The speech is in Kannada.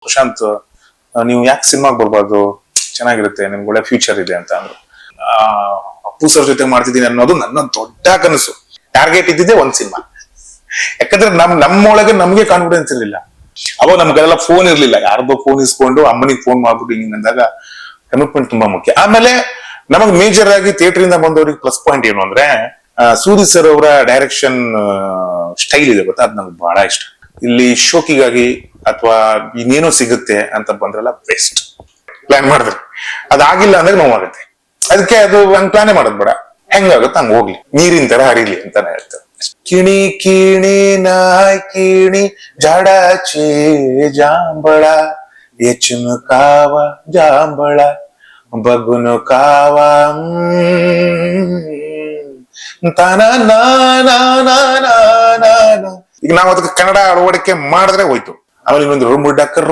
ಪ್ರಶಾಂತ್ ನೀವು ಯಾಕೆ ಸಿನಿಮಾಗೆ ಬರ್ಬಾರ್ದು, ಚೆನ್ನಾಗಿರುತ್ತೆ, ನಿಮ್ಗೆ ಒಳ್ಳೆ ಫ್ಯೂಚರ್ ಇದೆ ಅಂತ ಅಂದ್ರು. ಅಪ್ಪು ಸರ್ ಜೊತೆ ಮಾಡ್ತಿದ್ದೀನಿ ಅನ್ನೋದು ನನ್ನ ದೊಡ್ಡ ಕನಸು. ಟಾರ್ಗೆಟ್ ಇದ್ದಿದ್ದೆ ಒಂದ್ ಸಿನಿಮಾ. ಯಾಕಂದ್ರೆ ನಮ್ಮೊಳಗೆ ನಮ್ಗೆ ಕಾನ್ಫಿಡೆನ್ಸ್ ಇರ್ಲಿಲ್ಲ. ಅವಾಗ ನಮ್ಗೆಲ್ಲ ಫೋನ್ ಇರ್ಲಿಲ್ಲ. ಯಾರ್ದೋ ಫೋನ್ ಇಸ್ಕೊಂಡು ಅಮ್ಮನಿಗೆ ಫೋನ್ ಮಾಡ್ಬಿಟ್ಟು ಹಿಂಗ್ ಅಂದಾಗ ಕಮಿಟ್ಮೆಂಟ್ ತುಂಬಾ ಮುಖ್ಯ. ಆಮೇಲೆ ನಮಗ್ ಮೇಜರ್ ಆಗಿ ಥಿಯೇಟರ್ ಇಂದ ಬಂದವ್ರಿಗೆ ಪ್ಲಸ್ ಪಾಯಿಂಟ್ ಏನು ಅಂದ್ರೆ ಸೂರಿ ಸರ್ ಅವರ ಡೈರೆಕ್ಷನ್ ಸ್ಟೈಲ್ ಇದೆ ಗೊತ್ತಾ, ಅದ್ ನಮ್ಗೆ ಬಹಳ ಇಷ್ಟ. ಇಲ್ಲಿ ಶೋಕಿಗಾಗಿ ಅಥವಾ ಇನ್ನೇನೋ ಸಿಗುತ್ತೆ ಅಂತ ಬಂದ್ರಲ್ಲ, ಬೆಸ್ಟ್ ಪ್ಲಾನ್ ಮಾಡಿದ್ರಿ. ಅದಾಗಿಲ್ಲ ಅಂದ್ರೆ ನೋವಾಗುತ್ತೆ. ಅದಕ್ಕೆ ಅದು ಹಂಗ್ ಪ್ಲಾನೇ ಮಾಡೋದ್ ಬೇಡ, ಹೆಂಗಾಗುತ್ತೆ ಹಂಗ ಹೋಗ್ಲಿ, ನೀರಿನ ತರ ಹರಿಲಿ ಅಂತಾನೆ ಹೇಳ್ತಾರೆ. ಕಿಣಿ ಕಿಣಿ ನಾಯ್ ಕಿಣಿ ಜಾಡಾಚೆ ಜಾಂಬಳ ಎಚುನು ಕಾವ ಜಾಂಬಳ ಬಗುನು ಕಾವ ತಾನ ಈಗ ನಾವ್ ಅದಕ್ಕೆ ಕನ್ನಡ ಅಳವಡಿಕೆ ಮಾಡಿದ್ರೆ ಹೋಯ್ತು. ಆಮೇಲೆ ಇನ್ನೊಂದು ರೋಡ್ ಡಾಕರ್